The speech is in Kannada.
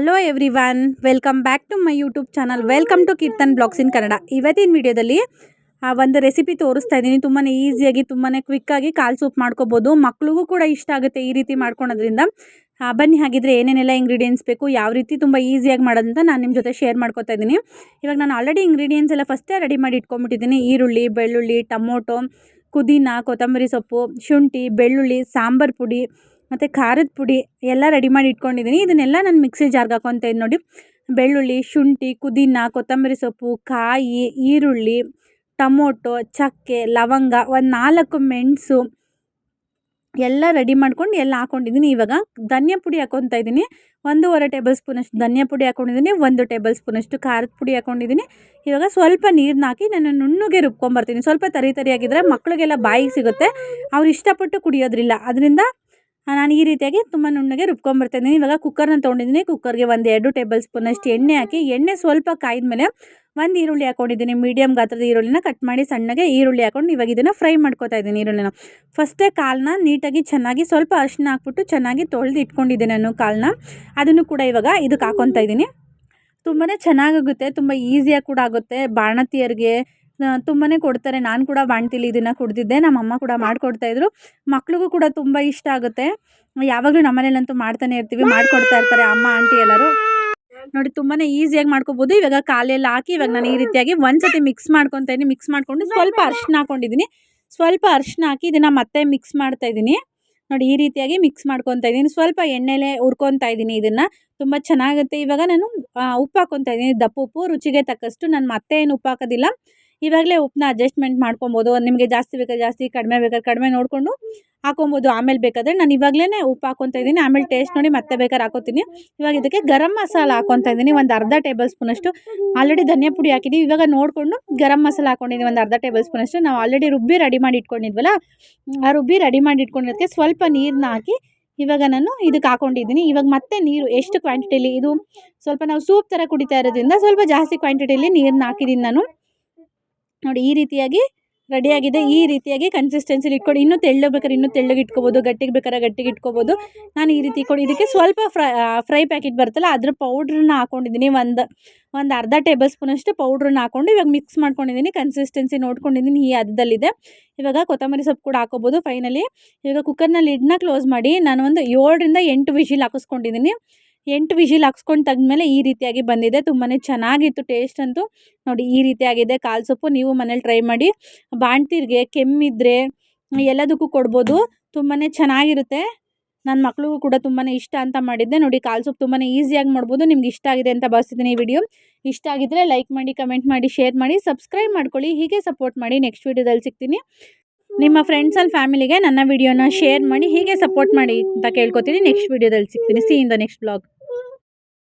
Hello everyone, welcome back to my YouTube channel. Welcome to Keerthan blogs in Kannada. ಇವತ್ತಿನ ವಿಡಿಯೋದಲ್ಲಿ ಒಂದು ರೆಸಿಪಿ ತೋರಿಸ್ತಾ ಇದ್ದೀನಿ. ತುಂಬಾ ಈಸಿಯಾಗಿ ತುಂಬಾ ಕ್ವಿಕ್ಕಾಗಿ ಕಾಲ್ ಸೂಪ್ ಮಾಡ್ಕೋಬೋದು. ಮಕ್ಳಿಗೂ ಕೂಡ ಇಷ್ಟ ಆಗುತ್ತೆ ಈ ರೀತಿ ಮಾಡ್ಕೊಳೋದ್ರಿಂದ. ಬನ್ನಿ ಹಾಗಿದ್ರೆ ಏನೇನೆಲ್ಲ ಇಂಗ್ರೀಡಿಯೆಂಟ್ಸ್ ಬೇಕು, ಯಾವ ರೀತಿ ತುಂಬ ಈಸಿಯಾಗಿ ಮಾಡೋದಂತ ನಾನು ನಿಮ್ಮ ಜೊತೆ ಶೇರ್ ಮಾಡ್ಕೊತಾ ಇದ್ದೀನಿ. ಇವಾಗ ನಾನು ಆಲ್ರೆಡಿ ಇಂಗ್ರೀಡಿಯೆಂಟ್ಸ್ ಎಲ್ಲ ಫಸ್ಟೇ ರೆಡಿ ಮಾಡಿ ಇಟ್ಕೊಂಡ್ಬಿಟ್ಟಿದ್ದೀನಿ. ಈರುಳ್ಳಿ, ಬೆಳ್ಳುಳ್ಳಿ, ಟೊಮೊಟೊ, ಪುದೀನ, ಕೊತ್ತಂಬರಿ ಸೊಪ್ಪು, ಶುಂಠಿ, ಬೆಳ್ಳುಳ್ಳಿ, ಸಾಂಬಾರು ಪುಡಿ ಮತ್ತು ಖಾರದ ಪುಡಿ ಎಲ್ಲ ರೆಡಿ ಮಾಡಿ ಇಟ್ಕೊಂಡಿದ್ದೀನಿ. ಇದನ್ನೆಲ್ಲ ನಾನು ಮಿಕ್ಸಿ ಜಾರ್ಗೆ ಹಾಕ್ಕೊತ ಇದ್ದೀನಿ. ನೋಡಿ, ಬೆಳ್ಳುಳ್ಳಿ, ಶುಂಠಿ, ಪುದೀನ, ಕೊತ್ತಂಬರಿ ಸೊಪ್ಪು, ಕಾಯಿ, ಈರುಳ್ಳಿ, ಟೊಮೊಟೊ, ಚಕ್ಕೆ, ಲವಂಗ, ಒಂದು 4 ಮೆಣಸು ಎಲ್ಲ ರೆಡಿ ಮಾಡ್ಕೊಂಡು ಎಲ್ಲ ಹಾಕ್ಕೊಂಡಿದ್ದೀನಿ. ಇವಾಗ ಧನಿಯಾ ಪುಡಿ ಹಾಕ್ಕೊತಾ ಇದ್ದೀನಿ. 1.5 ಟೇಬಲ್ ಸ್ಪೂನಷ್ಟು ಧನಿಯಾ ಪುಡಿ ಹಾಕ್ಕೊಂಡಿದ್ದೀನಿ. 1 ಟೇಬಲ್ ಸ್ಪೂನಷ್ಟು ಖಾರದ ಪುಡಿ ಹಾಕ್ಕೊಂಡಿದ್ದೀನಿ. ಇವಾಗ ಸ್ವಲ್ಪ ನೀರನ್ನ ಹಾಕಿ ನಾನು ನುಣ್ಣಗೆ ರುಬ್ಕೊಂಬರ್ತೀನಿ. ಸ್ವಲ್ಪ ತರಿಯಾಗಿದ್ದರೆ ಮಕ್ಕಳಿಗೆಲ್ಲ ಬಾಯಿಗೆ ಸಿಗುತ್ತೆ, ಅವ್ರು ಇಷ್ಟಪಟ್ಟು ಕುಡಿಯೋದ್ರಿಲ್ಲ. ಅದರಿಂದ ನಾನು ಈ ರೀತಿಯಾಗಿ ತುಂಬ ನುಣ್ಣಗೆ ರುಬ್ಕೊಂಬರ್ತೀನಿ. ಇವಾಗ ಕುಕ್ಕರ್ನ ತೊಗೊಂಡಿದ್ದೀನಿ. ಕುಕ್ಕರ್ಗೆ 1-2 ಟೇಬಲ್ ಸ್ಪೂನಷ್ಟು ಎಣ್ಣೆ ಹಾಕಿ, ಎಣ್ಣೆ ಸ್ವಲ್ಪ ಕಾಯ್ದ ಮೇಲೆ 1 ಈರುಳ್ಳಿ ಹಾಕ್ಕೊಂಡಿದ್ದೀನಿ. ಮೀಡಿಯಮ್ ಗಾತ್ರದ ಈರುಳ್ಳಿನ ಕಟ್ ಮಾಡಿ ಸಣ್ಣಗೆ ಈರುಳ್ಳಿ ಹಾಕ್ಕೊಂಡು ಇವಾಗ ಇದನ್ನು ಫ್ರೈ ಮಾಡ್ಕೊತಾ ಇದ್ದೀನಿ. ಈರುಳ್ಳಿನ ಫಸ್ಟೇ ಕಾಳನ್ನ ನೀಟಾಗಿ ಚೆನ್ನಾಗಿ ಸ್ವಲ್ಪ ಅರಿಶಿನ ಹಾಕ್ಬಿಟ್ಟು ಚೆನ್ನಾಗಿ ತೊಳೆದು ಇಟ್ಕೊಂಡಿದ್ದೀನಿ ನಾನು ಕಾಳನ್ನ. ಅದನ್ನು ಕೂಡ ಇವಾಗ ಇದಕ್ಕೆ ಹಾಕ್ಕೊತಾ ಇದ್ದೀನಿ. ತುಂಬಾ ಚೆನ್ನಾಗಾಗುತ್ತೆ, ತುಂಬ ಈಸಿಯಾಗಿ ಕೂಡ ಆಗುತ್ತೆ. ಬಾಣತಿಯರಿಗೆ ತುಂಬಾ ಕೊಡ್ತಾರೆ. ನಾನು ಕೂಡ ಬಾಣ್ತಿಲಿ ಇದನ್ನು ಕುಡ್ದಿದ್ದೆ. ನಮ್ಮಮ್ಮ ಕೂಡ ಮಾಡಿಕೊಡ್ತಾಯಿದ್ರು. ಮಕ್ಳಿಗೂ ಕೂಡ ತುಂಬ ಇಷ್ಟ ಆಗುತ್ತೆ. ಯಾವಾಗಲೂ ನಮ್ಮನೇಲಂತೂ ಮಾಡ್ತಾನೆ ಇರ್ತೀವಿ, ಮಾಡಿಕೊಡ್ತಾ ಇರ್ತಾರೆ ಅಮ್ಮ, ಆಂಟಿ ಎಲ್ಲರೂ. ನೋಡಿ, ತುಂಬಾ ಈಸಿಯಾಗಿ ಮಾಡ್ಕೋಬೋದು. ಇವಾಗ ಕಾಲೆಲ್ಲ ಹಾಕಿ ಇವಾಗ ನಾನು ಈ ರೀತಿಯಾಗಿ ಒಂದ್ಸತಿ ಮಿಕ್ಸ್ ಮಾಡ್ಕೊತಾ ಇದ್ದೀನಿ. ಮಿಕ್ಸ್ ಮಾಡಿಕೊಂಡು ಸ್ವಲ್ಪ ಅರಿಶಿನ ಹಾಕ್ಕೊಂಡಿದ್ದೀನಿ. ಸ್ವಲ್ಪ ಅರಿಶಿನ ಹಾಕಿ ಇದನ್ನು ಮತ್ತೆ ಮಿಕ್ಸ್ ಮಾಡ್ತಾಯಿದ್ದೀನಿ. ನೋಡಿ, ಈ ರೀತಿಯಾಗಿ ಮಿಕ್ಸ್ ಮಾಡ್ಕೊತಾ ಇದ್ದೀನಿ. ಸ್ವಲ್ಪ ಎಣ್ಣೆಲೆ ಹುರ್ಕೊತಾ ಇದ್ದೀನಿ. ಇದನ್ನು ತುಂಬ ಚೆನ್ನಾಗುತ್ತೆ. ಇವಾಗ ನಾನು ಉಪ್ಪು ಹಾಕ್ಕೊತಾ ಇದ್ದೀನಿ. ದಪ್ಪ ಉಪ್ಪು, ರುಚಿಗೆ ತಕ್ಕಷ್ಟು. ನಾನು ಮತ್ತೆ ಏನು ಉಪ್ಪು ಹಾಕೋದಿಲ್ಲ. ಇವಾಗಲೇ ಉಪ್ಪನ್ನ ಅಡ್ಜಸ್ಟ್ಮೆಂಟ್ ಮಾಡ್ಕೊಬೋದು. ನಿಮಗೆ ಜಾಸ್ತಿ ಬೇಕಾದ್ರೆ ಜಾಸ್ತಿ, ಕಡಿಮೆ ಬೇಕಾದ್ರೆ ಕಡಿಮೆ ನೋಡಿಕೊಂಡು ಹಾಕೊಬೋದು. ಆಮೇಲೆ ಬೇಕಾದರೆ ನಾನು ಇವಾಗಲೇ ಉಪ್ಪು ಹಾಕ್ಕೊತಾ ಇದ್ದೀನಿ. ಆಮೇಲೆ ಟೇಸ್ಟ್ ನೋಡಿ ಮತ್ತೆ ಬೇಕಾದ್ರೆ ಹಾಕೋತೀನಿ. ಇವಾಗ ಇದಕ್ಕೆ ಗರಂ ಮಸಾಲ ಹಾಕ್ಕೊತಾ ಇದ್ದೀನಿ. 1/2 ಟೇಬಲ್ ಸ್ಪೂನಷ್ಟು. ಆಲ್ರೆಡಿ ಧನಿಯಾ ಪುಡಿ ಹಾಕಿದ್ದೀವಿ. ಇವಾಗ ನೋಡಿಕೊಂಡು ಗರಂ ಮಸಾಲ ಹಾಕ್ಕೊಂಡಿದ್ದೀನಿ 1/2 ಟೇಬಲ್ ಸ್ಪೂನಷ್ಟು. ನಾವು ಆಲ್ರೆಡಿ ರುಬ್ಬಿ ರೆಡಿ ಮಾಡಿ ಇಟ್ಕೊಂಡಿದ್ವಲ್ಲ, ಆ ರುಬ್ಬಿ ರೆಡಿ ಮಾಡಿ ಇಟ್ಕೊಂಡಿರೋದಕ್ಕೆ ಸ್ವಲ್ಪ ನೀರನ್ನ ಹಾಕಿ ಇವಾಗ ನಾನು ಇದಕ್ಕೆ ಹಾಕ್ಕೊಂಡಿದ್ದೀನಿ. ಇವಾಗ ಮತ್ತೆ ನೀರು ಎಷ್ಟು ಕ್ವಾಂಟಿಟಿಲಿ, ಇದು ಸ್ವಲ್ಪ ನಾವು ಸೂಪ್ ಥರ ಕುಡಿತಾ ಇರೋದ್ರಿಂದ ಸ್ವಲ್ಪ ಜಾಸ್ತಿ ಕ್ವಾಂಟಿಟಿಲಿ ನೀರನ್ನ ಹಾಕಿದ್ದೀನಿ ನಾನು. ನೋಡಿ, ಈ ರೀತಿಯಾಗಿ ರೆಡಿಯಾಗಿದೆ. ಈ ರೀತಿಯಾಗಿ ಕನ್ಸಿಸ್ಟೆನ್ಸಿಲಿ ಇಟ್ಕೊಂಡು, ಇನ್ನೂ ತೆಳ್ಳಗೆ ಬೇಕಾದ್ರೆ ಇನ್ನೂ ತೆಳ್ಳಗೆ ಇಟ್ಕೋಬೋದು, ಗಟ್ಟಿಗೆ ಬೇಕಾದ್ರೆ ಗಟ್ಟಿಗೆ ಇಟ್ಕೋಬೋದು. ನಾನು ಈ ರೀತಿ ಇಟ್ಕೊಂಡು ಇದಕ್ಕೆ ಸ್ವಲ್ಪ ಫ್ರೈ ಪ್ಯಾಕೆಟ್ ಬರುತ್ತಲ್ಲ, ಅದ್ರ ಪೌಡ್ರನ್ನ ಹಾಕ್ಕೊಂಡಿದ್ದೀನಿ. ಒಂದು ಅರ್ಧ ಟೇಬಲ್ ಸ್ಪೂನಷ್ಟು ಪೌಡ್ರನ್ನ ಹಾಕ್ಕೊಂಡು ಇವಾಗ ಮಿಕ್ಸ್ ಮಾಡ್ಕೊಂಡಿದ್ದೀನಿ. ಕನ್ಸಿಸ್ಟೆನ್ಸಿ ನೋಡ್ಕೊಂಡಿದ್ದೀನಿ, ಈ ಹದದಲ್ಲಿದೆ. ಇವಾಗ ಕೊತ್ತಂಬರಿ ಸೊಪ್ಪು ಕೂಡ ಹಾಕೋಬೋದು ಫೈನಲಿ. ಇವಾಗ ಕುಕ್ಕರ್ನ ಲಿಡ್ನ ಕ್ಲೋಸ್ ಮಾಡಿ ನಾನು ಒಂದು 7-8 ವಿಷಿಲ್ ಹಾಕಿಸ್ಕೊಂಡಿದ್ದೀನಿ. 8 ವಿಷಿಲ್ ಹಾಕ್ಸ್ಕೊಂಡು ತೆಗೆದ್ಮೇಲೆ ಈ ರೀತಿಯಾಗಿ ಬಂದಿದೆ. ತುಂಬಾ ಚೆನ್ನಾಗಿತ್ತು ಟೇಸ್ಟ್ ಅಂತೂ. ನೋಡಿ, ಈ ರೀತಿಯಾಗಿದೆ ಕಾಲ್ ಸೊಪ್ಪು. ನೀವು ಮನೇಲಿ ಟ್ರೈ ಮಾಡಿ. ಬಾಣ್ತಿರ್ಗೆ, ಕೆಮ್ಮಿದ್ರೆ ಎಲ್ಲದಕ್ಕೂ ಕೊಡ್ಬೋದು. ತುಂಬಾ ಚೆನ್ನಾಗಿರುತ್ತೆ. ನನ್ನ ಮಕ್ಳಿಗೂ ಕೂಡ ತುಂಬಾ ಇಷ್ಟ ಅಂತ ಮಾಡಿದ್ದೆ. ನೋಡಿ, ಕಾಲ್ ಸೊಪ್ಪು ತುಂಬಾ ಈಸಿಯಾಗಿ ಮಾಡ್ಬೋದು. ನಿಮ್ಗೆ ಇಷ್ಟ ಆಗಿದೆ ಅಂತ ಭಾವಿಸ್ತೀನಿ. ಈ ವಿಡಿಯೋ ಇಷ್ಟ ಆಗಿದ್ದರೆ ಲೈಕ್ ಮಾಡಿ, ಕಮೆಂಟ್ ಮಾಡಿ, ಶೇರ್ ಮಾಡಿ, ಸಬ್ಸ್ಕ್ರೈಬ್ ಮಾಡ್ಕೊಳ್ಳಿ. ಹೀಗೆ ಸಪೋರ್ಟ್ ಮಾಡಿ. ನೆಕ್ಸ್ಟ್ ವಿಡಿಯೋದಲ್ಲಿ ಸಿಗ್ತೀನಿ. ನಿಮ್ಮ ಫ್ರೆಂಡ್ಸ್ ಆ್ಯಂಡ್ ಫ್ಯಾಮಿಲಿಗೆ ನನ್ನ ವಿಡಿಯೋನ ಶೇರ್ ಮಾಡಿ, ಹೀಗೆ ಸಪೋರ್ಟ್ ಮಾಡಿ ಅಂತ ಕೇಳ್ಕೊತೀನಿ. ನೆಕ್ಸ್ಟ್ ವಿಡಿಯೋದಲ್ಲಿ ಸಿಗ್ತೀನಿ. C in the next blog.